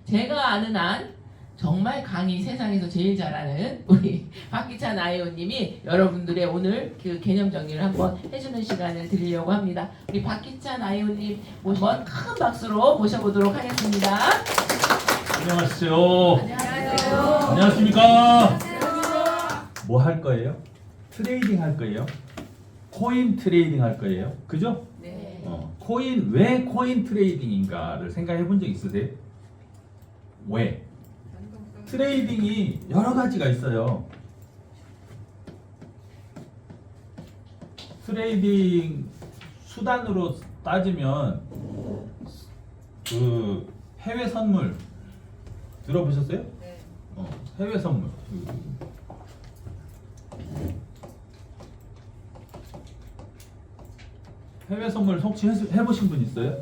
제가 아는 한 정말 강의 세상에서 제일 잘하는 우리 박기찬 아이오님이 여러분들의 오늘 그 개념 정리를 한번 해주는 시간을 드리려고 합니다. 우리 박기찬 아이오님 한번 큰 박수로 모셔보도록 하겠습니다. 안녕하세요. 안녕하세요. 안녕하십니까. 뭐 할 거예요? 트레이딩 할 거예요? 코인 트레이딩 할 거예요? 그죠? 네. 코인, 왜 코인 트레이딩인가를 생각해 본 적 있으세요? 왜? 트레이딩이 여러 가지가 있어요. 트레이딩 수단으로 따지면 그 해외 선물 들어보셨어요? 네. 해외 선물. 해외 선물 혹시 해보신 분 있어요?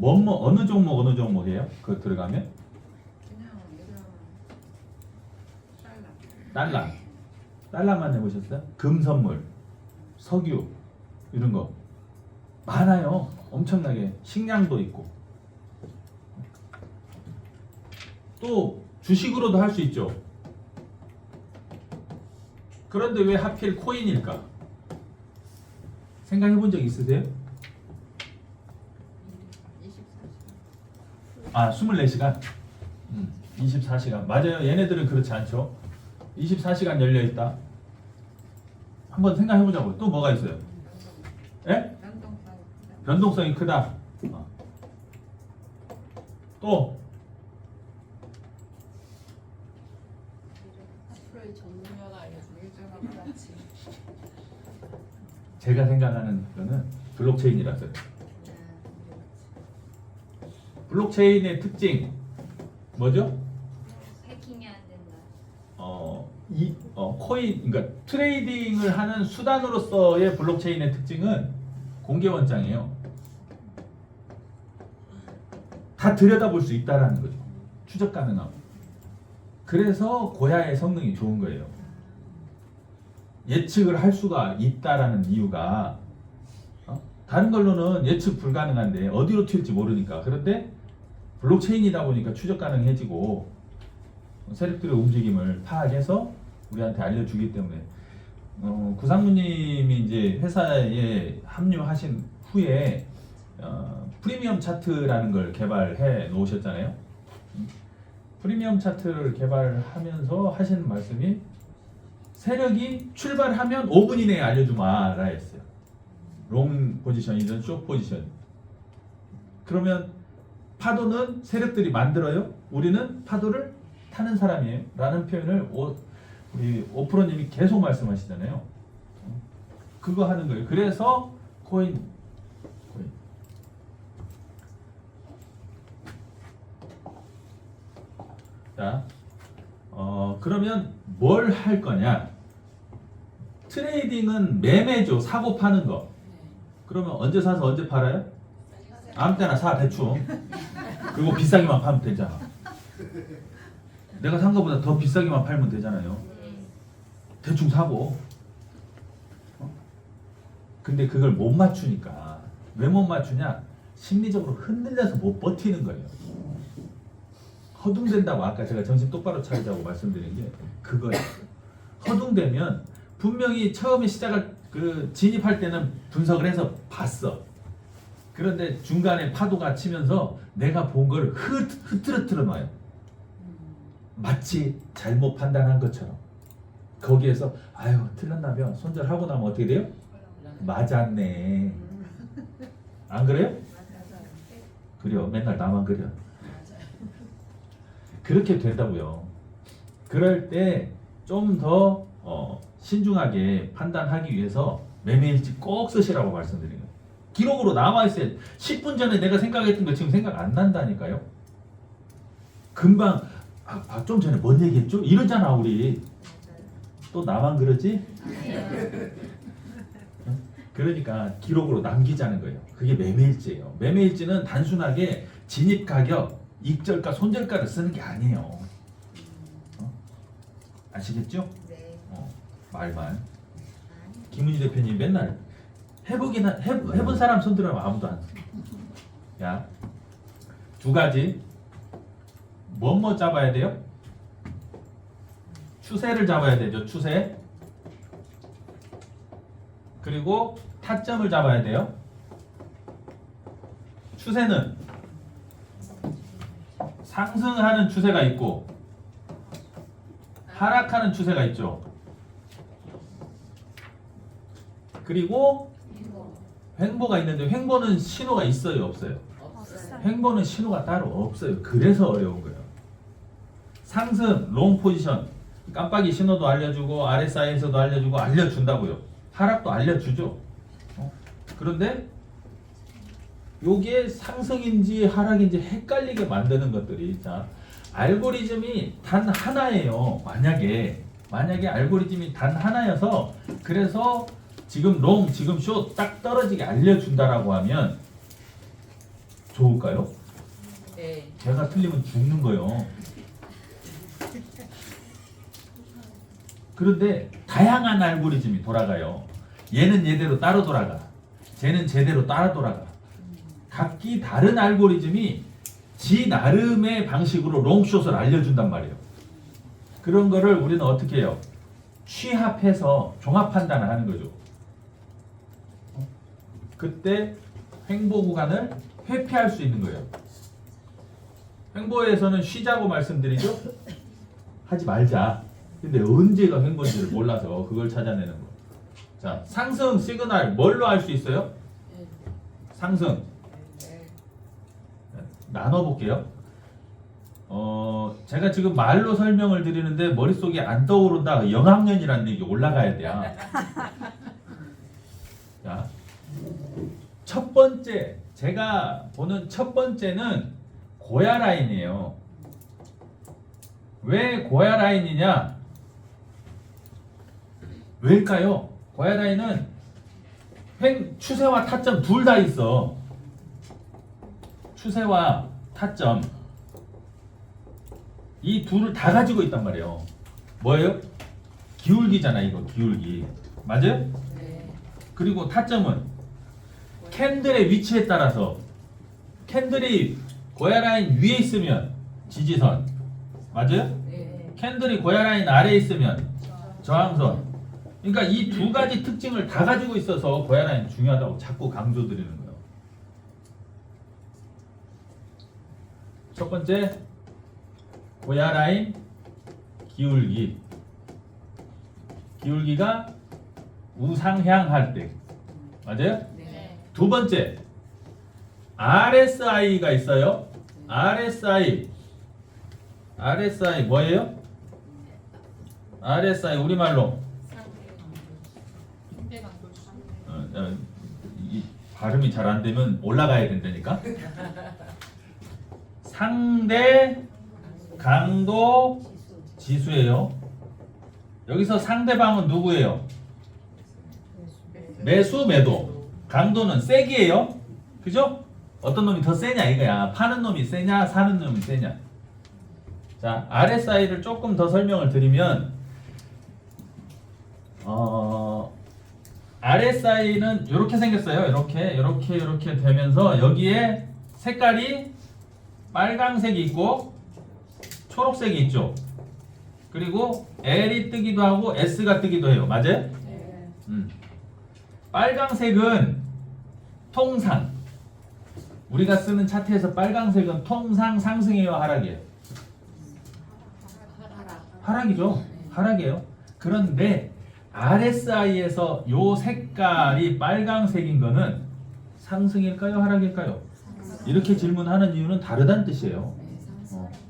어느 종목 해요? 그거 들어가면? 그냥 이런 달러만 해보셨어요? 금 선물, 석유 이런 거 많아요. 엄청나게 식량도 있고 또 주식으로도 할 수 있죠. 그런데 왜 하필 코인일까? 생각해 본 적 있으세요? 24시간. 24시간. 맞아요. 얘네들은 그렇지 않죠. 24시간 열려 있다. 한번 생각해 보자고요. 또 뭐가 있어요? 예? 변동성이 크다. 또 앞으로의 전문가가 알려주는 일정하고 같이 제가 생각하는 거는 블록체인이라서요. 블록체인의 특징 뭐죠? 해킹이 안 된다. 코인, 그러니까 트레이딩을 하는 수단으로서의 블록체인의 특징은 공개 원장이에요. 다 들여다볼 수 있다라는 거죠. 추적 가능하고. 그래서 고야의 성능이 좋은 거예요. 예측을 할 수가 있다라는 이유가 다른 걸로는 예측 불가능한데 어디로 튈지 모르니까. 그런데 블록체인이다 보니까 추적 가능해지고 세력들의 움직임을 파악해서 우리한테 알려주기 때문에 구상무님이 이제 회사에 합류하신 후에 프리미엄 차트라는 걸 개발해 놓으셨잖아요. 프리미엄 차트를 개발하면서 하시는 말씀이 세력이 출발하면 5분 이내에 알려주마라 했어요. 롱 포지션이든 숏 포지션. 그러면 파도는 세력들이 만들어요. 우리는 파도를 타는 사람이에요. 라는 표현을 우리 오프로님이 계속 말씀하시잖아요. 그거 하는 거예요. 그래서 코인. 자, 그러면 뭘 할 거냐? 트레이딩은 매매죠. 사고 파는 거. 그러면 언제 사서 언제 팔아요? 아무 때나 사 대충. 그리고 비싸게만 팔면 되잖아. 내가 산 거보다 더 비싸게만 팔면 되잖아요. 대충 사고. 근데 그걸 못 맞추니까. 왜 못 맞추냐? 심리적으로 흔들려서 못 버티는 거예요. 허둥댄다고 아까 제가 정신 똑바로 차리자고 말씀드린 게 그거예요. 허둥대면 분명히 처음에 시작을 진입할 때는 분석을 해서 봤어. 그런데 중간에 파도가 치면서 내가 본 걸 흐트러뜨려 놔요. 마치 잘못 판단한 것처럼. 거기에서 아유 틀렸나면 손절하고 나면 어떻게 돼요? 맞았네. 안 그래요? 그래요. 맨날 나만 그려. 그렇게 된다고요. 그럴 때 좀 더 신중하게 판단하기 위해서 매매일지 꼭 쓰시라고 말씀드려요. 기록으로 남아있어요. 10분 전에 내가 생각했던 거 지금 생각 안 난다니까요. 금방 좀 전에 뭔 얘기했죠? 이러잖아 우리. 또 나만 그러지? 그러니까 기록으로 남기자는 거예요. 그게 매매일지예요. 매매일지는 단순하게 진입 가격, 익절가, 손절가를 쓰는 게 아니에요. 아시겠죠? 네. 말만. 김은희 대표님 맨날 해본 사람 손 들어면 아무도 안 써. 야, 두 가지. 뭐 잡아야 돼요? 추세를 잡아야 되죠. 추세. 그리고 타점을 잡아야 돼요. 추세는 상승하는 추세가 있고 하락하는 추세가 있죠. 그리고 횡보가 있는데 횡보는 신호가 있어요, 없어요? 횡보는 신호가 따로 없어요. 그래서 어려운 거예요. 상승, 롱 포지션, 깜빡이 신호도 알려주고 RSI에서도 알려주고 알려준다고요. 하락도 알려주죠. 그런데 요게 상승인지 하락인지 헷갈리게 만드는 것들이, 자, 알고리즘이 단 하나예요. 만약에 알고리즘이 단 하나여서 그래서 지금 롱, 지금 숏 딱 떨어지게 알려준다라고 하면 좋을까요? 네. 제가 틀리면 죽는 거예요. 그런데 다양한 알고리즘이 돌아가요. 얘는 얘대로 따로 돌아가. 쟤는 제대로 따라 돌아가. 각기 다른 알고리즘이 지 나름의 방식으로 롱숏을 알려준단 말이에요. 그런 거를 우리는 어떻게 해요? 취합해서 종합 판단을 하는 거죠. 그때 횡보 구간을 회피할 수 있는 거예요. 횡보에서는 쉬자고 말씀드리죠. 하지 말자. 근데 언제가 횡보인지를 몰라서 그걸 찾아내는 거. 자, 상승 시그널 뭘로 알 수 있어요? 상승. 나눠볼게요. 제가 지금 말로 설명을 드리는데 머릿속에 안 떠오른다. 영학년이라는 얘기 올라가야 돼요. 자, 첫 번째, 제가 보는 첫 번째는 고야 라인이에요. 왜 고야 라인이냐? 왜일까요? 고야 라인은 추세와 타점 둘 다 있어. 추세와 타점 이 둘을 다 가지고 있단 말이에요. 뭐예요? 기울기잖아. 이거 기울기 맞아요? 네. 그리고 타점은 캔들의 위치에 따라서 캔들이 고야 라인 위에 있으면 지지선 맞아요? 네. 캔들이 고야 라인 아래에 있으면 저항선. 그러니까 이 두 가지 특징을 다 가지고 있어서 고야 라인 중요하다고 자꾸 강조드리는 거예요. 첫 번째 고야 라인 기울기. 기울기가 우상향할 때 맞아요? 네. 두 번째 RSI가 있어요. RSI 뭐예요? RSI 우리말로 이 발음이 잘 안 되면 올라가야 된다니까. 상대 강도 지수예요. 여기서 상대방은 누구예요? 매수 매도. 강도는 세기예요. 그죠? 어떤 놈이 더 세냐 이거야. 파는 놈이 세냐 사는 놈이 세냐. 자, RSI를 조금 더 설명을 드리면 RSI는 이렇게 생겼어요. 이렇게 되면서 여기에 색깔이 빨강색이 있고 초록색이 있죠. 그리고 L이 뜨기도 하고 S가 뜨기도 해요. 맞아요? 네. 빨강색은 통상. 우리가 쓰는 차트에서 빨강색은 통상 상승이에요, 하락이에요? 하락이죠. 하락이에요. 그런데 RSI에서 요 색깔이 빨강색인 거는 상승일까요? 하락일까요? 이렇게 질문하는 이유는 다르다는 뜻이에요.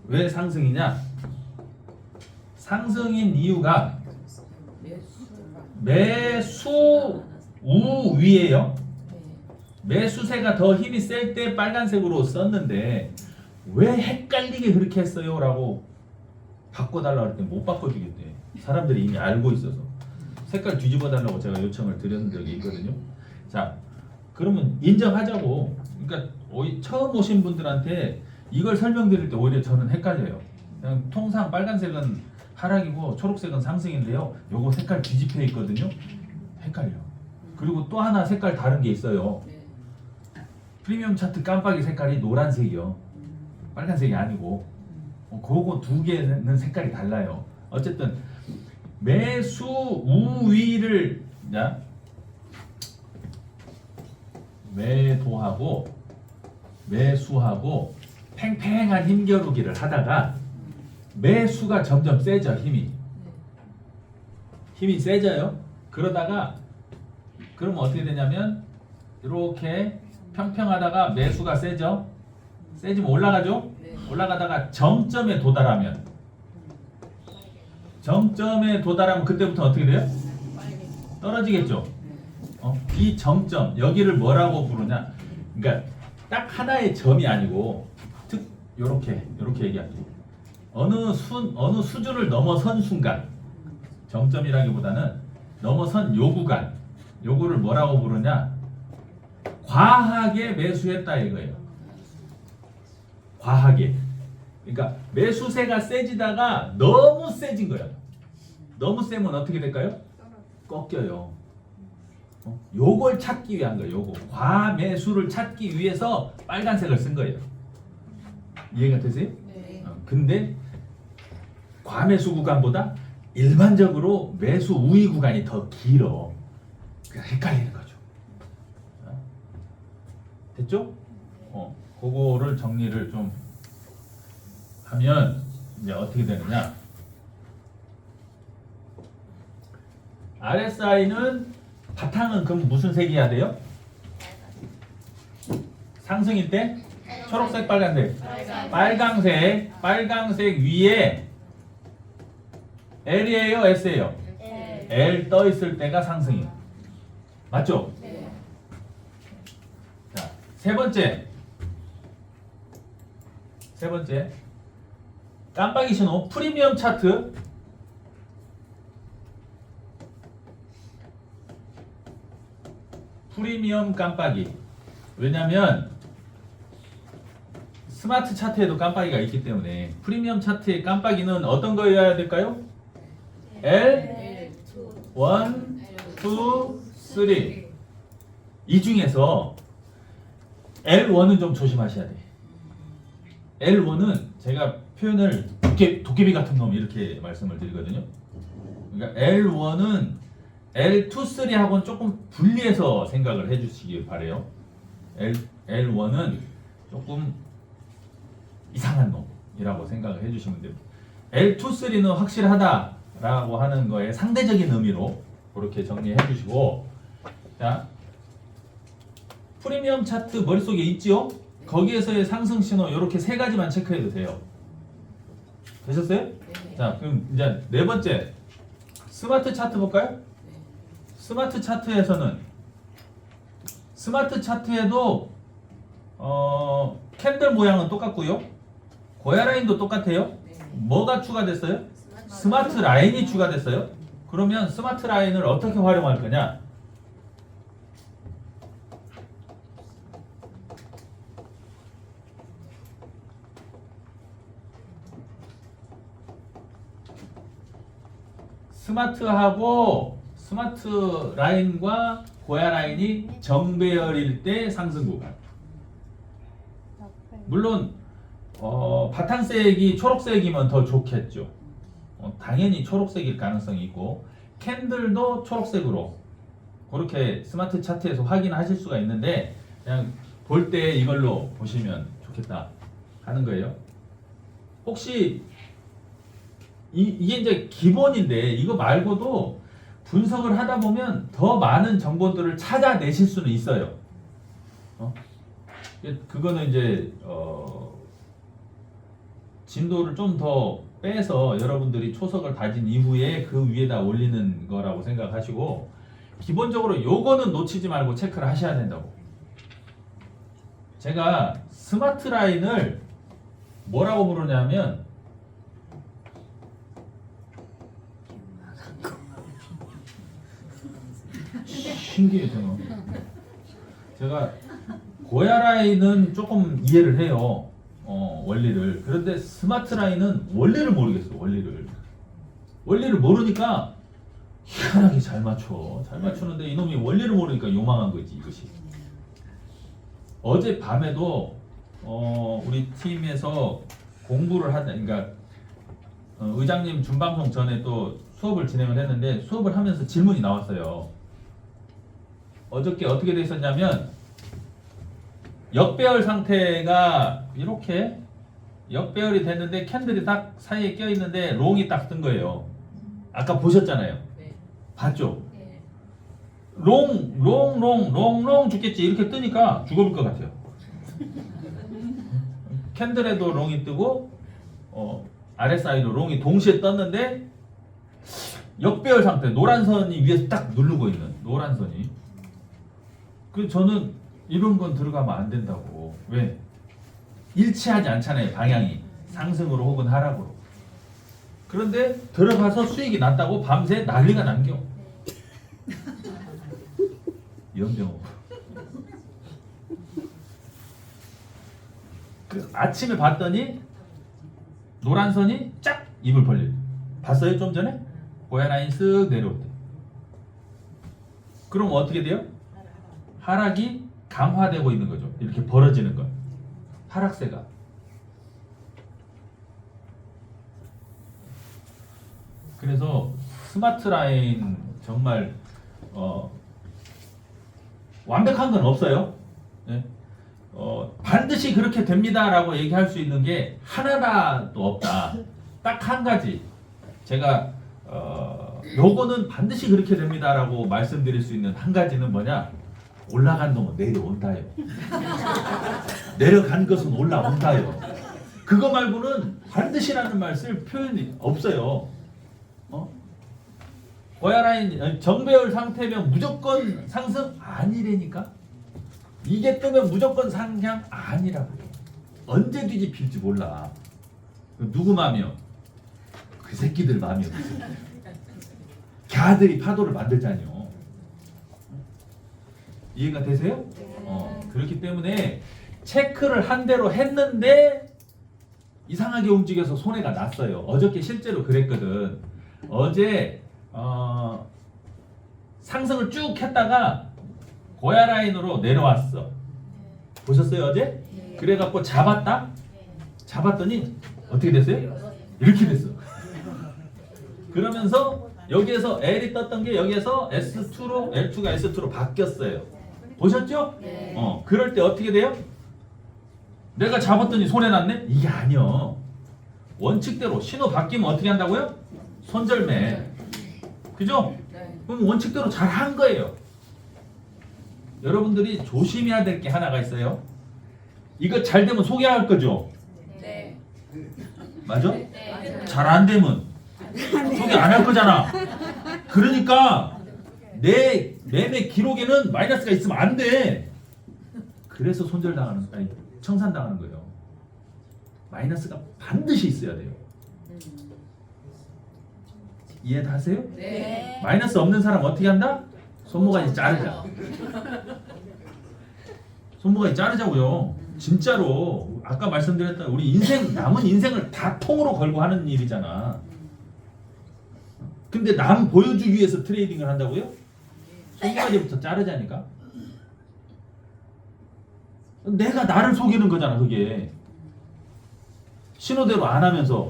왜 상승이냐? 상승인 이유가 매수 우위에요. 매수세가 더 힘이 셀 때 빨간색으로 썼는데 왜 헷갈리게 그렇게 했어요? 라고 바꿔달라고 할 때 못 바꿔주겠대. 사람들이 이미 알고 있어서. 색깔 뒤집어 달라고 제가 요청을 드렸는 적이 있거든요. 자, 그러면 인정하자고. 그러니까 처음 오신 분들한테 이걸 설명드릴 때 오히려 저는 헷갈려요. 그냥 통상 빨간색은 하락이고 초록색은 상승인데요. 요거 색깔 뒤집혀 있거든요. 헷갈려. 그리고 또 하나 색깔 다른 게 있어요. 프리미엄 차트 깜빡이 색깔이 노란색이요. 빨간색이 아니고. 그거 두 개는 색깔이 달라요. 어쨌든 매수 우위를 매수하고 팽팽한 힘겨루기를 하다가 매수가 점점 세져. 힘이 세져요. 그러다가 그러면 어떻게 되냐면 이렇게 평평하다가 매수가 세지면 올라가죠. 올라가다가 정점에 도달하면 그때부터 어떻게 돼요? 떨어지겠죠. 이 정점 여기를 뭐라고 부르냐? 그러니까 딱 하나의 점이 아니고 요렇게 얘기할게요. 어느 수준을 넘어선 순간, 정점이라기보다는 넘어선 요 구간, 요거를 뭐라고 부르냐? 과하게 매수했다 이거예요. 과하게. 그러니까 매수세가 세지다가 너무 세진 거예요. 너무 세면 어떻게 될까요? 꺾여요. 요걸 찾기 위한 거예요. 요거 과매수를 찾기 위해서 빨간색을 쓴 거예요. 이해가 되세요? 네. 근데 과매수 구간보다 일반적으로 매수 우위 구간이 더 길어. 그래서 헷갈리는 거죠. 됐죠? 그거를 정리를 좀 하면 이제 어떻게 되느냐? RSI는 바탕은 그럼 무슨 색이어야 돼요? 상승일 때 초록색, 빨간색. 빨강색 위에 L이에요, S예요? L 떠 있을 때가 상승이에요. 맞죠? 자, 세 번째 깜빡이 신호 프리미엄 차트. 프리미엄 깜빡이. 왜냐면 스마트 차트에도 깜빡이가 있기 때문에 프리미엄 차트의 깜빡이는 어떤 거여야 될까요? L 1, 2, 3. 이 중에서 L1은 좀 조심하셔야 돼. L1은 제가 표현을 도깨비 같은 놈 이렇게 말씀을 드리거든요. 그러니까 L1은 L2, 3하고는 조금 분리해서 생각을 해주시길 바래요. L1은 조금 이상한 놈이라고 생각을 해주시면 돼요. L2, 3는 확실하다라고 하는 거에 상대적인 의미로 그렇게 정리해 주시고, 자, 프리미엄 차트 머릿속에 있죠? 거기에서의 상승 신호 이렇게 세 가지만 체크해도 돼요. 되셨어요? 자, 그럼 이제 네 번째 스마트 차트 볼까요? 스마트 차트에도 캔들 모양은 똑같고요. 고야 라인도 똑같아요. 뭐가 추가됐어요? 스마트 라인이 추가됐어요. 그러면 스마트 라인을 어떻게 활용할 거냐? 스마트 라인과 고야 라인이 정배열일 때 상승 구간. 물론 바탕색이 초록색이면 더 좋겠죠. 당연히 초록색일 가능성이 있고 캔들도 초록색으로 그렇게 스마트 차트에서 확인하실 수가 있는데 그냥 볼 때 이걸로 보시면 좋겠다 하는 거예요. 혹시 이게 이제 기본인데 이거 말고도 분석을 하다 보면 더 많은 정보들을 찾아내실 수는 있어요. 그거는 이제 진도를 좀 더 빼서 여러분들이 초석을 다진 이후에 그 위에다 올리는 거라고 생각하시고 기본적으로 요거는 놓치지 말고 체크를 하셔야 된다고. 제가 스마트 라인을 뭐라고 부르냐면 신기해요. 제가 고야 라인은 조금 이해를 해요. 원리를. 그런데 스마트 라인은 원리를 모르겠어. 원리를 모르니까 희한하게 잘 맞추는데 이놈이 원리를 모르니까 요망한 거지 이것이. 어제 밤에도 우리 팀에서 공부를 하다, 그러니까 의장님 준방송 전에 또 수업을 진행을 했는데 수업을 하면서 질문이 나왔어요. 어저께 어떻게 돼 있었냐면 역배열 상태가 이렇게 역배열이 됐는데 캔들이 딱 사이에 껴 있는데 롱이 딱 뜬 거예요. 아까 보셨잖아요. 네. 봤죠? 네. 롱 죽겠지 이렇게 뜨니까 죽어볼 것 같아요. 캔들에도 롱이 뜨고 아랫사이로 롱이 동시에 떴는데 역배열 상태, 노란 선이 위에서 딱 누르고 있는 노란 선이. 그 저는 이런 건 들어가면 안 된다고. 왜? 일치하지 않잖아요. 방향이 상승으로 혹은 하락으로. 그런데 들어가서 수익이 났다고 밤새 난리가 난겨. 연병. 그 아침에 봤더니 노란 선이 쫙 입을 벌려. 봤어요 좀 전에? 고야 라인 쓱 내려올 때. 그럼 어떻게 돼요? 하락이 강화되고 있는 거죠. 이렇게 벌어지는 거. 하락세가. 그래서 스마트 라인 정말 완벽한 건 없어요. 네? 반드시 그렇게 됩니다라고 얘기할 수 있는 게 하나라도 없다. 딱 한 가지. 제가 요거는 반드시 그렇게 됩니다라고 말씀드릴 수 있는 한 가지는 뭐냐? 올라간 놈은 내려온다요. 내려간 것은 올라온다요. 그거 말고는 반드시라는 말 쓸 표현이 없어요. 고야라인 정배열 상태면 무조건 상승 아니라니까. 이게 뜨면 무조건 상향 아니라고. 언제 뒤집힐지 몰라. 누구 맘이요? 그 새끼들 맘이요. 걔들이 파도를 만들자니요. 이해가 되세요? 그렇기 때문에 체크를 한 대로 했는데 이상하게 움직여서 손해가 났어요. 어저께 실제로 그랬거든. 어제 상승을 쭉 했다가 고야 라인으로 내려왔어. 보셨어요 어제? 그래갖고 잡았다? 잡았더니 어떻게 됐어요? 이렇게 됐어. 그러면서 여기에서 L이 떴던 게 여기에서 S2로 L2가 S2로 바뀌었어요. 보셨죠? 네. 그럴 때 어떻게 돼요? 내가 잡았더니 손해 났네? 이게 아니요. 원칙대로 신호 바뀌면 어떻게 한다고요? 손절매. 그죠? 네. 그럼 원칙대로 잘 한 거예요. 여러분들이 조심해야 될 게 하나가 있어요. 이거 잘 되면 소개할 거죠? 네. 맞아? 네. 잘 안 되면 소개 안 할 거잖아. 그러니까 내 매매 기록에는 마이너스가 있으면 안 돼. 그래서 손절당하는, 아니 청산당하는 거예요. 마이너스가 반드시 있어야 돼요. 이해 다 하세요? 네. 마이너스 없는 사람 어떻게 한다? 손모가지 자르자. 손모가지 자르자고요. 진짜로 아까 말씀드렸던 우리 인생 남은 인생을 다 통으로 걸고 하는 일이잖아. 근데 남 보여주기 위해서 트레이딩을 한다고요? 손모가지부터 자르자니까. 내가 나를 속이는 거잖아 그게. 신호대로 안 하면서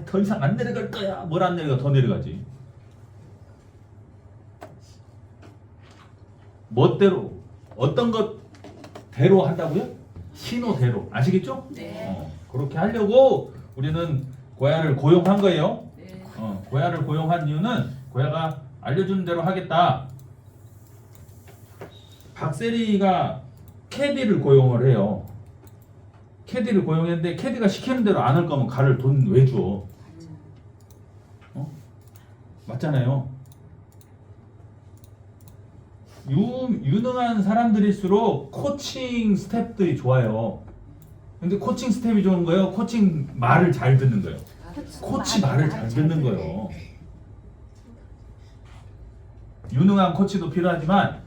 더 이상 안 내려갈 거야. 뭘 안 내려가? 더 내려가지. 멋대로 어떤 것대로 한다고요? 신호대로. 아시겠죠? 네. 그렇게 하려고 우리는 고야를 고용한 거예요. 네. 고야를 고용한 이유는 고야가 알려주는 대로 하겠다. 박세리가 캐디를 고용을 해요. 캐디를 고용했는데 캐디가 시키는 대로 안 할 거면 가를 돈 왜 줘? 맞잖아요. 유능한 사람들일수록 코칭 스텝들이 좋아요. 근데 코칭 스텝이 좋은 거예요? 코칭 말을 잘 듣는 거예요? 코치 말을 잘 듣는 거예요. 유능한 코치도 필요하지만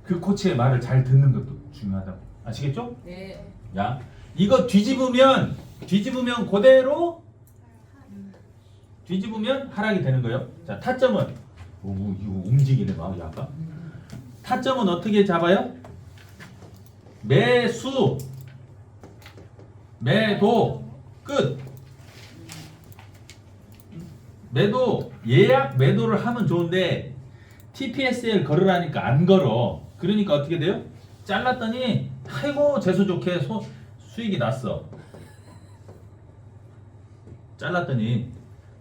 그 코치의 말을 잘 듣는 것도 중요하다고. 아시겠죠? 네. 야, 이거 뒤집으면 그대로 뒤집으면 하락이 되는 거예요. 자, 타점은 이거 움직이네 막 약간. 타점은 어떻게 잡아요? 매수 매도 끝. 매도 예약 매도를 하면 좋은데 TPSL 걸으라니까 안 걸어. 그러니까 어떻게 돼요? 잘랐더니 아이고 재수 좋게 수익이 났어. 잘랐더니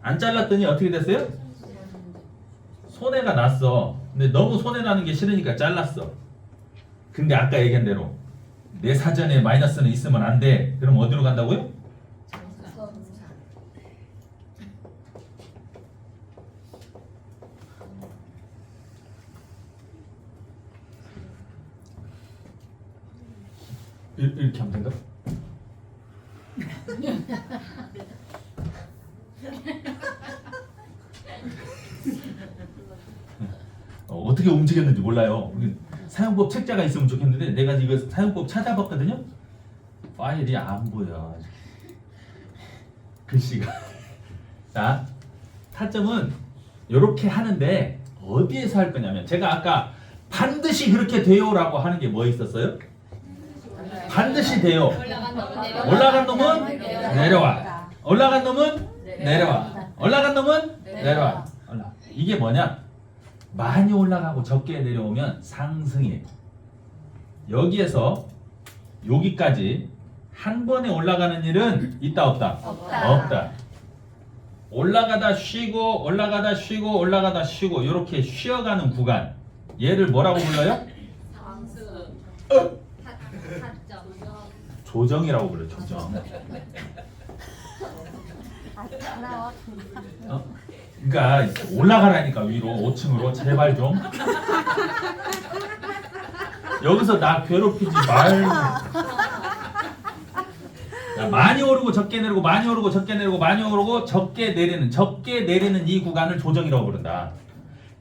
안 잘랐더니 어떻게 됐어요? 손해가 났어. 근데 너무 손해 나는 게 싫으니까 잘랐어. 근데 아까 얘기한 대로 내 사전에 마이너스는 있으면 안 돼. 그럼 어디로 간다고요? 이렇게 하면 된다? 어떻게 움직였는지 몰라요. 사용법 책자가 있으면 좋겠는데 내가 이거 사용법 찾아봤거든요. 파일이 안 보여. 글씨가. 자, 타점은 이렇게 하는데 어디에서 할 거냐면 제가 아까 반드시 그렇게 돼요라고 하는 게 뭐 있었어요? 반드시 돼요. 올라간 놈은 내려와. 올라간 놈은 내려와. 올라간 놈은 내려와. 이게 뭐냐? 많이 올라가고 적게 내려오면 상승이에요. 여기에서 여기까지 한 번에 올라가는 일은 있다 없다? 없다. 올라가다 쉬고 올라가다 쉬고 올라가다 쉬고 이렇게 쉬어가는 구간 얘를 뭐라고 불러요? 조정이라고 불러요. 조정. 그러니까 올라가라니까 위로 5층으로 제발 좀. 여기서 나 괴롭히지 말고. 야, 많이 오르고 적게 내리고 많이 오르고 적게 내리고 많이 오르고 적게 내리는 이 구간을 조정이라고 부른다.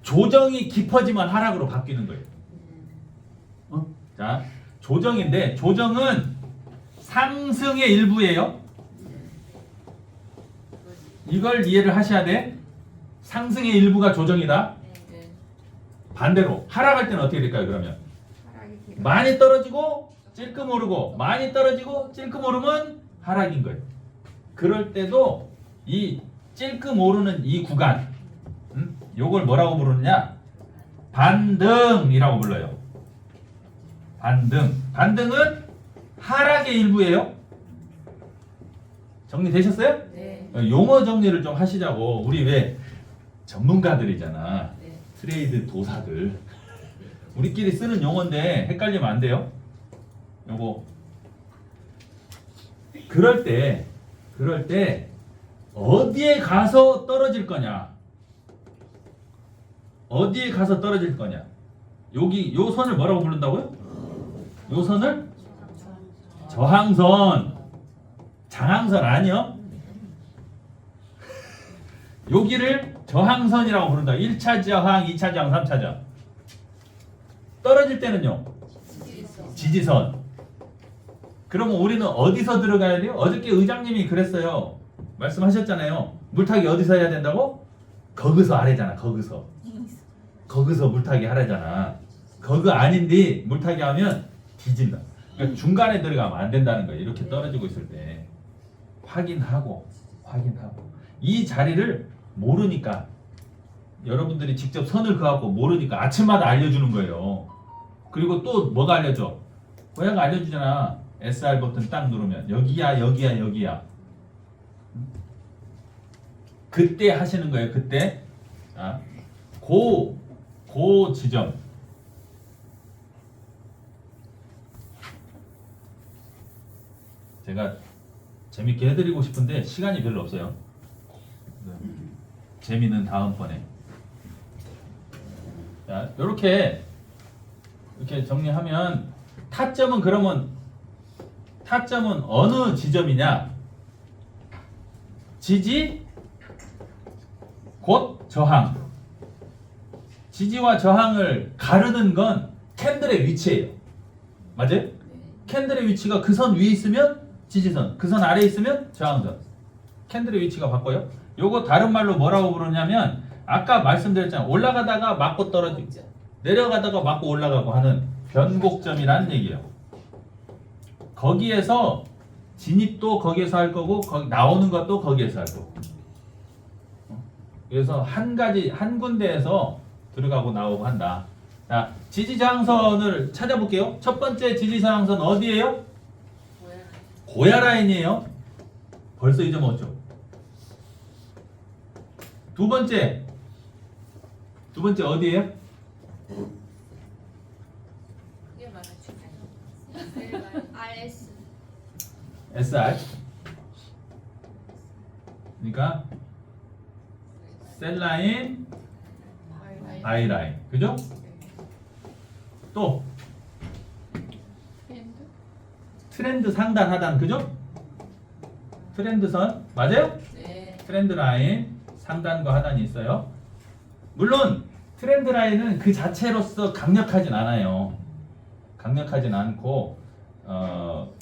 조정이 깊어지면 하락으로 바뀌는 거예요. 자, 조정인데 조정은 상승의 일부예요. 이걸 이해를 하셔야 돼. 상승의 일부가 조정이다. 반대로 하락할 때는 어떻게 될까요? 그러면 많이 떨어지고 찔끔 오르고 많이 떨어지고 찔끔 오르면 하락인 거예요. 그럴 때도 이 찔끔 오르는 이 구간 요걸 뭐라고 부르느냐? 반등이라고 불러요. 반등은 하락의 일부예요. 정리되셨어요? 네. 용어 정리를 좀 하시자고. 우리 왜 전문가들이잖아. 네. 트레이드 도사들. 우리끼리 쓰는 용어인데 헷갈리면 안 돼요. 요거. 그럴 때 어디에 가서 떨어질 거냐? 어디에 가서 떨어질 거냐? 여기 요 선을 뭐라고 부른다고요? 요 선을 저항선. 장항선 아니요? 여기를 저항선이라고 부른다. 1차 저항, 2차 저항, 3차 저항. 떨어질 때는요? 지지선. 그러면 우리는 어디서 들어가야 돼요? 어저께 의장님이 그랬어요. 말씀하셨잖아요. 물타기 어디서 해야 된다고? 거기서 아래잖아. 거기서 물타기 하래잖아. 거기 아닌데 물타기 하면 뒤진다. 그러니까 중간에 들어가면 안 된다는 거예요. 이렇게 떨어지고 있을 때 확인하고 이 자리를 모르니까 여러분들이 직접 선을 그어갖고 모르니까 아침마다 알려주는 거예요. 그리고 또 뭐가 알려줘? 고야가 알려주잖아. SR 버튼 딱 누르면 여기야. 그때 하시는 거예요. 그때 고 지점. 제가 재밌게 해드리고 싶은데 시간이 별로 없어요. 재미는 다음번에. 자, 이렇게 정리하면 타점은 어느 지점이냐? 지지 곧 저항. 지지와 저항을 가르는 건 캔들의 위치예요. 맞아요? 캔들의 위치가 그 선 위에 있으면 지지선, 그 선 아래에 있으면 저항선. 캔들의 위치가 바꿔요. 요거 다른 말로 뭐라고 부르냐면 아까 말씀드렸잖아요. 올라가다가 맞고 떨어지고 내려가다가 맞고 올라가고 하는 변곡점이라는 얘기예요. 거기에서 진입도 거기에서 할 거고 거기 나오는 것도 거기에서 할 거고. 그래서 한 가지 한 군데에서 들어가고 나오고 한다. 자, 지지저항선을 찾아볼게요. 첫 번째 지지저항선 어디예요? 고야 라인이에요. 벌써 잊어먹었죠. 두 번째 어디예요? 그게 말하지. RS. SR. 그러니까 셀 라인, I 라인. 그죠? 또 트렌드 상단 하단. 그죠? 트렌드선 맞아요? 네. 트렌드 라인 상단과 하단이 있어요. 물론 트렌드 라인은 그 자체로서 강력하진 않아요. 강력하진 않고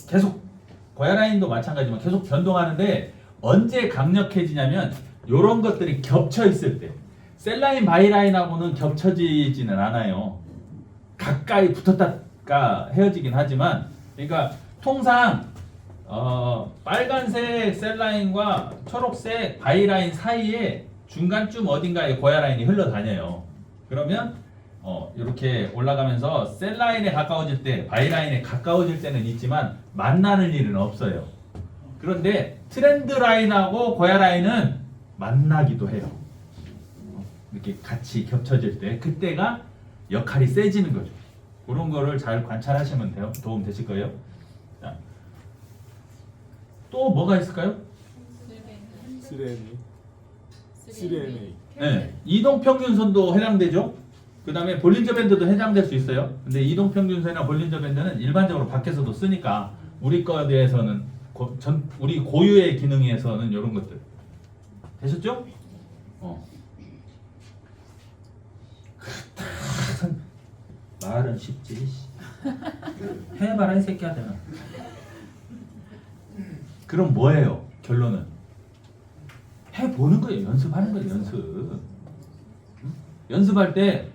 계속 고야 라인도 마찬가지지만 계속 변동하는데 언제 강력해지냐면 이런 것들이 겹쳐 있을 때. 셀 라인 바이 라인하고는 겹쳐지지는 않아요. 가까이 붙었다가 헤어지긴 하지만 그러니까 통상 빨간색 셀 라인과 초록색 바이 라인 사이에 중간쯤 어딘가에 고야 라인이 흘러다녀요. 그러면 이렇게 올라가면서 셀 라인에 가까워질 때 바이 라인에 가까워질 때는 있지만 만나는 일은 없어요. 그런데 트렌드 라인하고 고야 라인은 만나기도 해요. 이렇게 같이 겹쳐질 때 그때가 역할이 세지는 거죠. 그런 거를 잘 관찰하시면 돼요. 도움 되실 거예요. 자, 또 뭐가 있을까요? 쓰레미. 네, 이동평균선도 해당되죠. 그 다음에 볼린저 밴드도 해당될 수 있어요. 근데 이동평균선이나 볼린저 밴드는 일반적으로 밖에서도 쓰니까 우리 거에 대해서는 우리 고유의 기능에서는 이런 것들 되셨죠? 말은 쉽지. 해봐라 이 새끼한테는. 그럼 뭐예요? 결론은 해보는 거예요. 연습하는 거예요. 연습. 연습할 때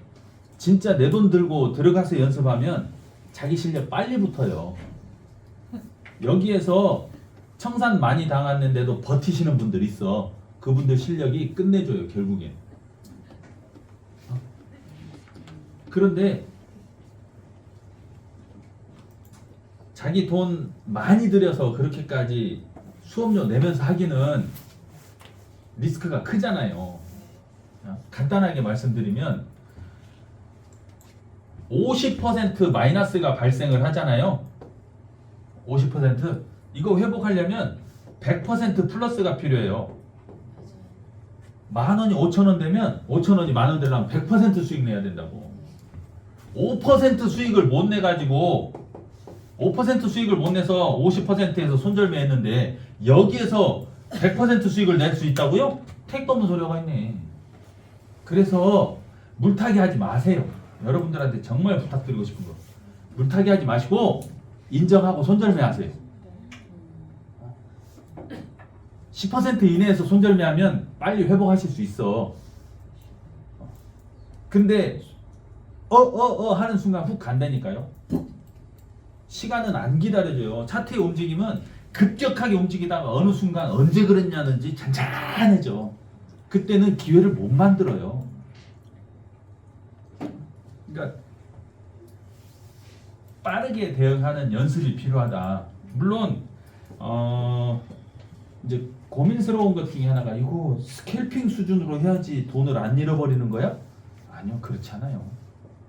진짜 내 돈 들고 들어가서 연습하면 자기 실력 빨리 붙어요. 여기에서 청산 많이 당했는데도 버티시는 분들 있어. 그분들 실력이 끝내줘요. 결국엔. 그런데 자기 돈 많이 들여서 그렇게까지 수업료 내면서 하기는 리스크가 크잖아요. 간단하게 말씀드리면 50% 마이너스가 발생을 하잖아요. 50% 이거 회복하려면 100% 플러스가 필요해요. 10,000원이 5,000원 되면 5,000원이 10,000원 되려면 100% 수익 내야 된다고. 5% 수익을 못 내가지고 5% 수익을 못 내서 50%에서 손절매했는데 여기에서 100% 수익을 낼 수 있다고요? 택도 없는 소리가 있네. 그래서 물타기 하지 마세요. 여러분들한테 정말 부탁드리고 싶은 거. 물타기 하지 마시고 인정하고 손절매 하세요. 10% 이내에서 손절매하면 빨리 회복하실 수 있어. 근데 하는 순간 훅 간다니까요. 시간은 안 기다려줘요. 차트의 움직임은 급격하게 움직이다가 어느 순간 언제 그랬냐는지 잔잔해져. 그때는 기회를 못 만들어요. 그러니까 빠르게 대응하는 연습이 필요하다. 물론 이제 고민스러운 것 중에 하나가 이거 스캘핑 수준으로 해야지 돈을 안 잃어버리는 거야? 아니요, 그렇지 않아요.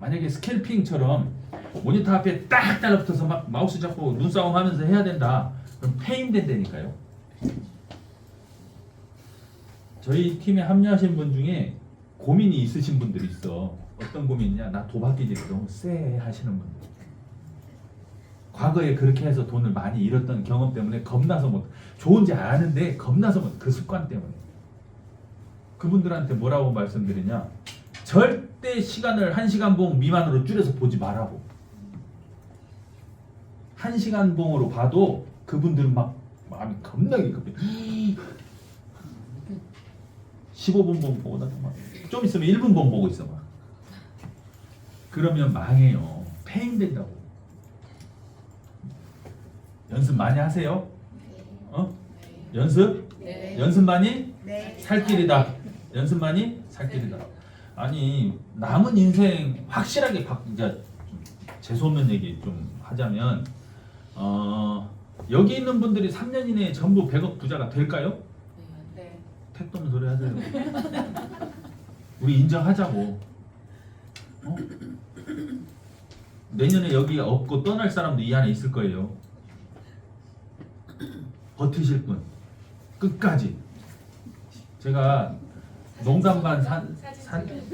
만약에 스캘핑처럼 모니터 앞에 딱 달라붙어서 막 마우스 잡고 눈싸움 하면서 해야 된다. 그럼 페인 된다니까요. 저희 팀에 합류하신 분 중에 고민이 있으신 분들이 있어. 어떤 고민이냐? 나 도박 기질이 너무 쎄 하시는 분들. 과거에 그렇게 해서 돈을 많이 잃었던 경험 때문에 겁나서 못, 좋은지 아는데 겁나서 못, 그 습관 때문에. 그분들한테 뭐라고 말씀드리냐? 절대 시간을 1시간 봉 미만으로 줄여서 보지 말라고. 1시간 봉으로 봐도 그분들은 막 마음이 겁나게 급해. 15분 봉 보고 나도 막 좀 있으면 1분 봉 보고 있어 막. 그러면 망해요. 페인 된다고. 연습 많이 하세요. 연습? 네. 연습만이 네. 살 길이다. 연습만이 살 길이다. 아니 남은 인생 확실하게 이제 좀 재수없는 얘기 좀 하자면 여기 있는 분들이 3년 이내에 전부 100억 부자가 될까요? 네. 택도 없는 소리 하세요. 우리 인정하자고. 어? 내년에 여기 없고 떠날 사람도 이 안에 있을 거예요. 버티실 분 끝까지. 제가 농담 반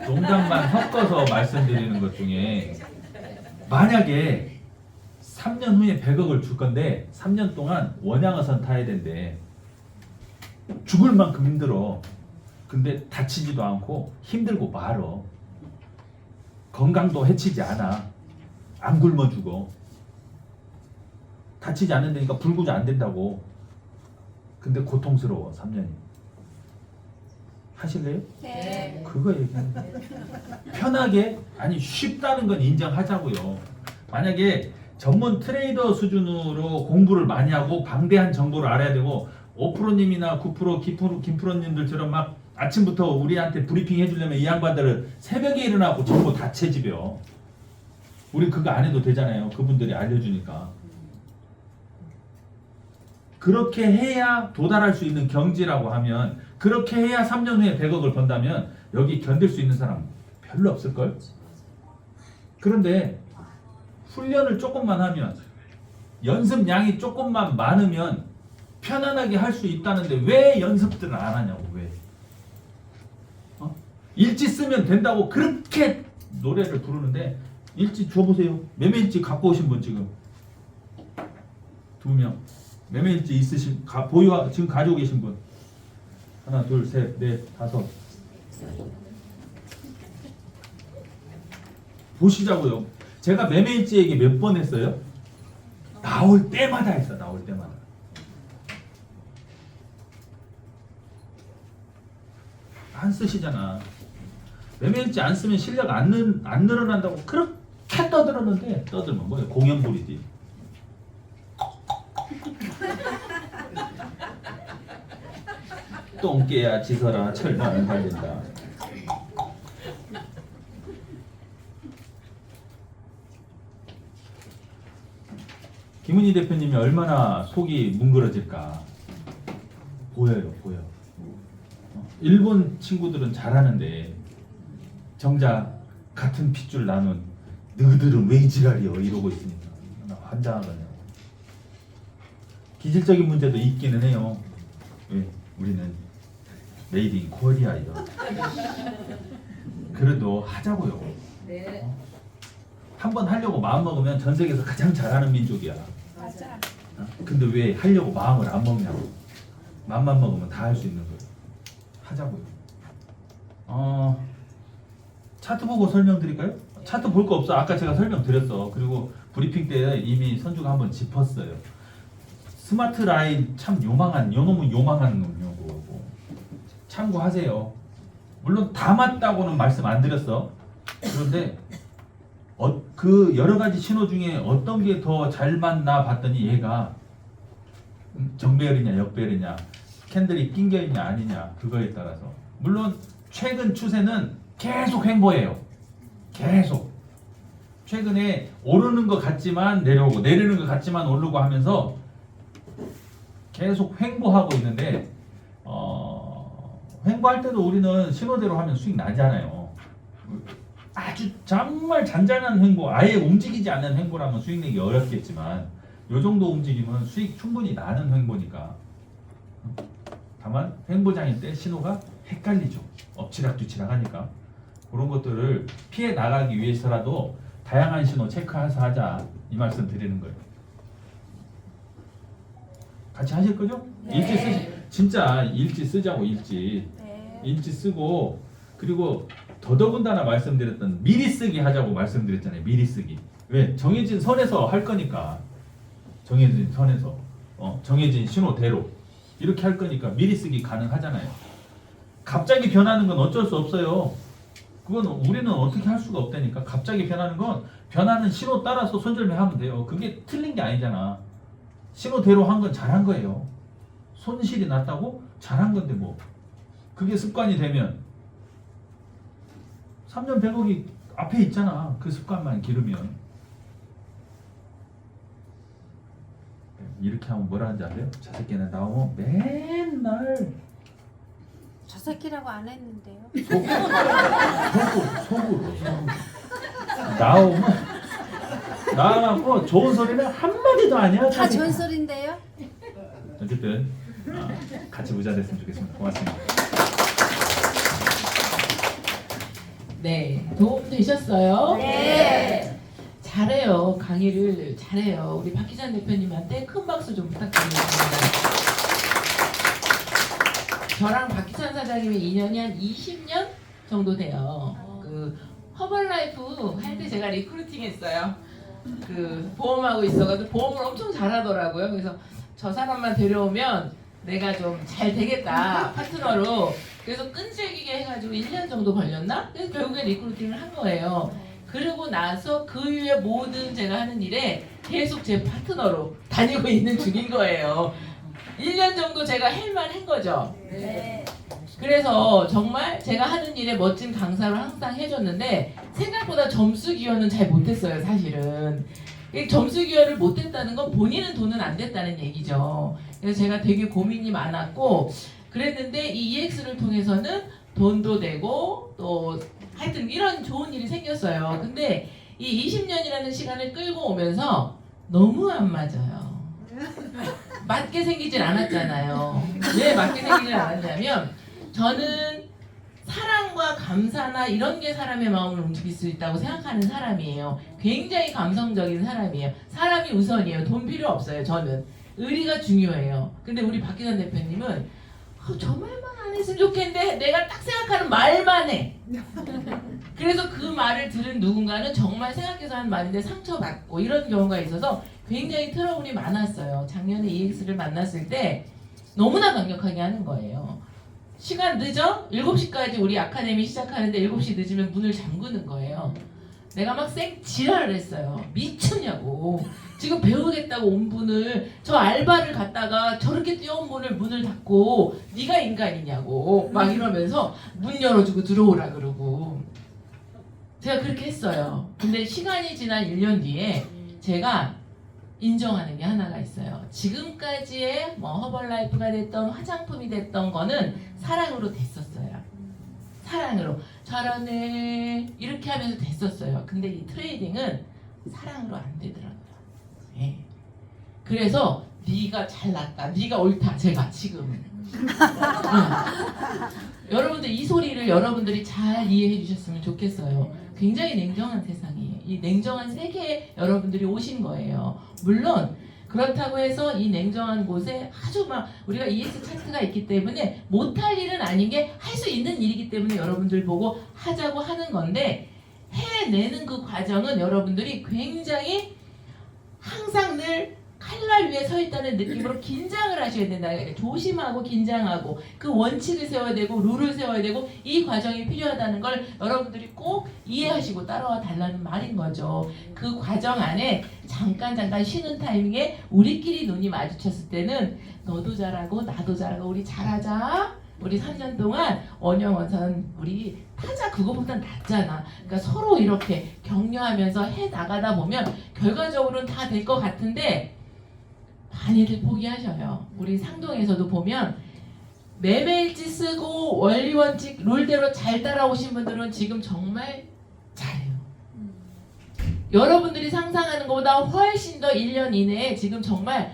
농담 반 섞어서 말씀드리는 것 중에 만약에 3년 후에 100억을 줄 건데 3년 동안 원양어선 타야 된대. 죽을 만큼 힘들어. 근데 다치지도 않고 힘들고 말어. 건강도 해치지 않아. 안 굶어 죽어. 다치지 않는다니까 불구조 안 된다고. 근데 고통스러워 3년이. 하실래요? 네. 그거 얘기하는 거예요. 편하게 아니 쉽다는 건 인정하자고요. 만약에 전문 트레이더 수준으로 공부를 많이 하고 방대한 정보를 알아야 되고 5%님이나 9%, 김프로님들처럼 막 아침부터 우리한테 브리핑 해주려면 이 양반들은 새벽에 일어나고 정보 다 채집해요. 우리 그거 안 해도 되잖아요. 그분들이 알려주니까. 그렇게 해야 도달할 수 있는 경지라고 하면 그렇게 해야 3년 후에 100억을 번다면 여기 견딜 수 있는 사람 별로 없을걸? 그런데 훈련을 조금만 하면 연습량이 조금만 많으면 편안하게 할 수 있다는데 왜 연습들을 안 하냐고. 왜? 일지 쓰면 된다고 그렇게 노래를 부르는데 일지 줘보세요. 매매일지 갖고 오신 분 지금 2명. 매매일지 있으신 지금 가지고 계신 분 하나 둘 셋 넷 다섯. 보시자고요. 제가 매매일지 얘기 몇 번 했어요? 나올 때마다 했어. 나올 때마다. 안 쓰시잖아. 매매일지 안 쓰면 실력 안 늘어난다고 그렇게 떠들었는데 떠들면 뭐예요? 공연 부리지. 똥개야 지서라 철망은 달린다. 김은희 대표님이 얼마나 속이 뭉그러질까 보여요. 일본 친구들은 잘하는데 정작 같은 핏줄 나눈 너희들은 왜 지랄이여 이러고 있으니까 나 환장하거든요. 기질적인 문제도 있기는 해요. 왜? 우리는 메이드 인 코리아이요. 그래도 하자고요. 네. 한번 하려고 마음 먹으면 전 세계에서 가장 잘하는 민족이야. 맞아. 근데 왜 하려고 마음을 안 먹냐고. 마음만 먹으면 다 할 수 있는 거예요. 하자고요. 차트 보고 설명드릴까요? 차트 볼 거 없어. 아까 제가 설명드렸어. 그리고 브리핑 때 이미 선주가 한번 짚었어요. 스마트 라인 참 요망한 요놈은 요망한 놈이고 참고하세요. 물론 다 맞다고는 말씀 안 드렸어. 그런데 그 여러 가지 신호 중에 어떤 게 더 잘 맞나 봤더니 얘가 정배열이냐 역배열이냐 캔들이 낑겨 있냐 아니냐 그거에 따라서 물론 최근 추세는 계속 횡보해요. 계속 최근에 오르는 것 같지만 내려오고 내리는 것 같지만 오르고 하면서 계속 횡보하고 있는데 횡보할 때도 우리는 신호대로 하면 수익 나잖아요. 아주 정말 잔잔한 횡보, 아예 움직이지 않는 횡보라면 수익 내기 어렵겠지만 요 정도 움직임은 수익 충분히 나는 횡보니까. 다만 횡보장일 때 신호가 헷갈리죠. 엎치락뒤치락 하니까. 그런 것들을 피해 나가기 위해서라도 다양한 신호 체크해서 하자 이 말씀 드리는 거예요. 같이 하실 거죠? 네. 일지 진짜 일지 쓰자고 일지. 네. 일지 쓰고 그리고 더더군다나 말씀드렸던 미리 쓰기 하자고 말씀드렸잖아요. 미리 쓰기. 왜? 정해진 선에서 할 거니까. 정해진 선에서 정해진 신호대로 이렇게 할 거니까 미리 쓰기 가능하잖아요. 갑자기 변하는 건 어쩔 수 없어요. 그건 우리는 어떻게 할 수가 없다니까. 갑자기 변하는 건 변하는 신호 따라서 손절매하면 돼요. 그게 틀린 게 아니잖아. 신호대로 한 건 잘한 거예요. 손실이 났다고 잘한 건데 뭐 그게 습관이 되면 3년 100억이 앞에 있잖아. 그 습관만 기르면. 이렇게 하면 뭐라 하는지 아세요? 저 새끼는 나오면 맨날 저 새끼라고 안 했는데요. 속으로 나오면 나와갖고 좋은 소리는 한마디도 아니야. 다 전설인데요. 어쨌든 같이 부자 됐으면 좋겠습니다. 고맙습니다. 네, 도움 되셨어요? 네. 잘해요. 강의를 잘해요. 우리 박기찬 대표님한테 큰 박수 좀 부탁드리겠습니다. 저랑 박기찬 사장님의 인연이 한 20년 정도 돼요. 그 허벌라이프 할 때 제가 리크루팅 했어요. 그 보험하고 있어가지고 보험을 엄청 잘하더라고요. 그래서 저 사람만 데려오면 내가 좀 잘 되겠다 파트너로. 그래서 끈질기게 해가지고 1년 정도 걸렸나? 그래서 결국에 리크루팅을 한 거예요. 그러고 나서 그 이후에 모든 제가 하는 일에 계속 제 파트너로 다니고 있는 중인 거예요. 1년 정도 제가 할만한 거죠. 네. 그래서 정말 제가 하는 일에 멋진 강사를 항상 해줬는데 생각보다 점수 기여는 잘 못했어요, 사실은. 이 점수 기여를 못했다는 건 본인은 돈은 안 됐다는 얘기죠. 그래서 제가 되게 고민이 많았고 그랬는데 이 EX를 통해서는 돈도 되고 또 하여튼 이런 좋은 일이 생겼어요. 근데 이 20년이라는 시간을 끌고 오면서 너무 안 맞아요. 맞게 생기질 않았잖아요. 왜 맞게 생기질 않았냐면 저는 사랑과 감사나 이런 게 사람의 마음을 움직일 수 있다고 생각하는 사람이에요. 굉장히 감성적인 사람이에요. 사람이 우선이에요. 돈 필요 없어요. 저는 의리가 중요해요. 근데 우리 박기찬 대표님은 저 말만 안 했으면 좋겠는데 내가 딱 생각하는 말만 해. 그래서 그 말을 들은 누군가는 정말 생각해서 한 말인데 상처받고 이런 경우가 있어서 굉장히 트러블이 많았어요. 작년에 EX를 만났을 때 너무나 강력하게 하는 거예요. 시간 늦어? 7시까지 우리 아카데미 시작하는데 7시 늦으면 문을 잠그는 거예요. 내가 막 지랄을 했어요. 미쳤냐고. 지금 배우겠다고 온 분을 저 알바를 갔다가 저렇게 뛰어온 분을 문을 닫고 네가 인간이냐고 막 이러면서 문 열어주고 들어오라 그러고 제가 그렇게 했어요. 근데 시간이 지난 1년 뒤에 제가 인정하는 게 하나가 있어요. 지금까지의 뭐 허벌라이프가 됐던 화장품이 됐던 거는 사랑으로 됐었어요. 사랑으로 저런 애 이렇게 하면서 됐었어요. 근데 이 트레이딩은 사랑으로 안 되더라고요. 예. 그래서 네가 잘났다, 네가 옳다. 제가 지금은 여러분들 이 소리를 여러분들이 잘 이해해 주셨으면 좋겠어요. 굉장히 냉정한 세상이에요. 이 냉정한 세계에 여러분들이 오신 거예요. 물론 그렇다고 해서 이 냉정한 곳에 아주 막 우리가 ES 차트가 있기 때문에 못할 일은 아닌 게 할 수 있는 일이기 때문에 여러분들 보고 하자고 하는 건데 해내는 그 과정은 여러분들이 굉장히 항상 늘 칼날 위에 서 있다는 느낌으로 긴장을 하셔야 된다. 조심하고 긴장하고 그 원칙을 세워야 되고 룰을 세워야 되고 이 과정이 필요하다는 걸 여러분들이 꼭 이해하시고 따라와 달라는 말인 거죠. 그 과정 안에 잠깐 쉬는 타이밍에 우리끼리 눈이 마주쳤을 때는 너도 잘하고 나도 잘하고 우리 잘하자. 우리 3년 동안 원영원선 우리 타자 그거보단 낫잖아. 그러니까 서로 이렇게 격려하면서 해 나가다 보면 결과적으로는 다 될 것 같은데 많이들 포기하셔요. 우리 상동에서도 보면 매매일지 쓰고 원리원칙 룰대로 잘 따라오신 분들은 지금 정말 잘해요. 여러분들이 상상하는 것보다 훨씬 더 1년 이내에 지금 정말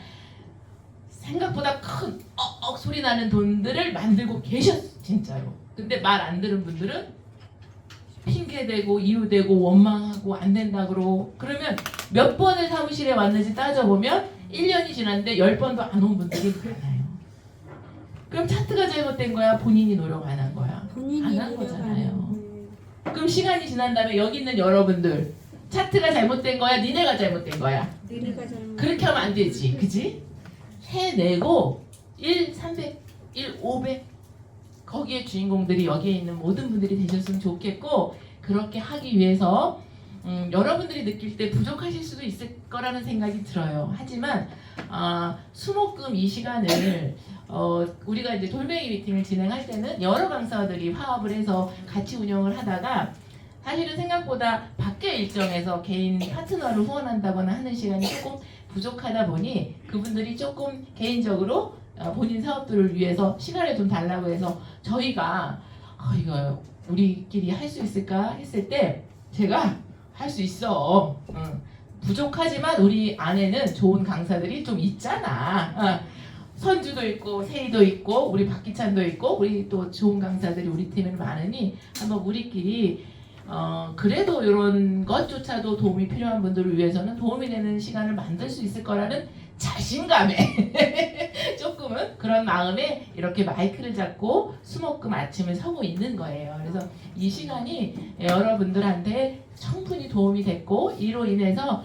생각보다 큰 억억 소리 나는 돈들을 만들고 계셨어 진짜로. 근데 말 안 들은 분들은 핑계대고 이유대고 원망하고 안 된다 그러고 그러면 몇 번을 사무실에 왔는지 따져보면 1년이 지났는데 10번도 안 온 분들이 많아요. 그럼 차트가 잘못된 거야? 본인이 노력 안 한 거야? 안 한 거잖아요. 그럼 시간이 지난 다음에 여기 있는 여러분들 차트가 잘못된 거야? 니네가 잘못된 거야? 그렇게 하면 안 되지. 그지? 해내고 1,300, 1,500 거기에 주인공들이 여기에 있는 모든 분들이 되셨으면 좋겠고 그렇게 하기 위해서 여러분들이 느낄 때 부족하실 수도 있을 거라는 생각이 들어요. 하지만 수목금 이 시간을 우리가 이제 돌멩이 미팅을 진행할 때는 여러 강사들이 화합을 해서 같이 운영을 하다가 사실은 생각보다 밖의 일정에서 개인 파트너를 후원한다거나 하는 시간이 조금 부족하다 보니 그분들이 조금 개인적으로 본인 사업들을 위해서 시간을 좀 달라고 해서 저희가 이거 우리끼리 할 수 있을까 했을 때 제가 할 수 있어. 부족하지만 우리 안에는 좋은 강사들이 좀 있잖아. 선주도 있고 세희도 있고 우리 박기찬도 있고 우리 또 좋은 강사들이 우리 팀에는 많으니 한번 우리끼리 그래도 이런 것조차도 도움이 필요한 분들을 위해서는 도움이 되는 시간을 만들 수 있을 거라는 자신감에 조금은 그런 마음에 이렇게 마이크를 잡고 수목금 아침을 서고 있는 거예요. 그래서 이 시간이 여러분들한테 충분히 도움이 됐고 이로 인해서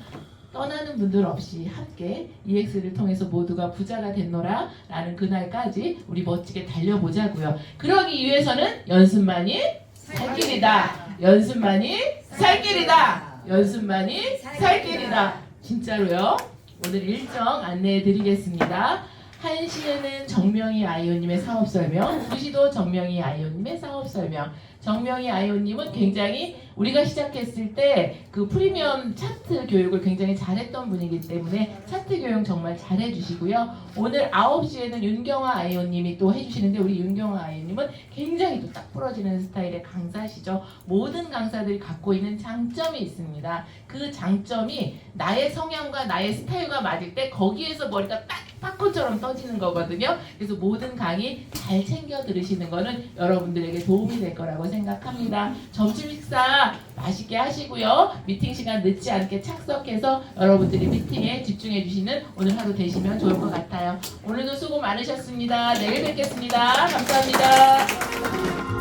떠나는 분들 없이 함께 EX를 통해서 모두가 부자가 됐노라 라는 그날까지 우리 멋지게 달려보자고요. 그러기 위해서는 연습만이 살 길이다. 연습만이 살 길이다. 연습만이 살 길이다. 진짜로요. 오늘 일정 안내해 드리겠습니다. 1시에는 정명희 아이오님의 사업 설명, 2시도 정명희 아이오님의 사업 설명. 정명희 아이오님은 굉장히 우리가 시작했을 때 그 프리미엄 차트 교육을 굉장히 잘했던 분이기 때문에 차트 교육 정말 잘해주시고요. 오늘 9시에는 윤경아 아이오님이 또 해주시는데 우리 윤경아 아이오님은 굉장히 또 딱 부러지는 스타일의 강사시죠. 모든 강사들이 갖고 있는 장점이 있습니다. 그 장점이 나의 성향과 나의 스타일과 맞을 때 거기에서 머리가 딱 팝콘처럼 떠지는 거거든요. 그래서 모든 강의 잘 챙겨 들으시는 거는 여러분들에게 도움이 될 거라고 생각합니다. 점심 식사 맛있게 하시고요. 미팅 시간 늦지 않게 착석해서 여러분들이 미팅에 집중해 주시는 오늘 하루 되시면 좋을 것 같아요. 오늘도 수고 많으셨습니다. 내일 뵙겠습니다. 감사합니다.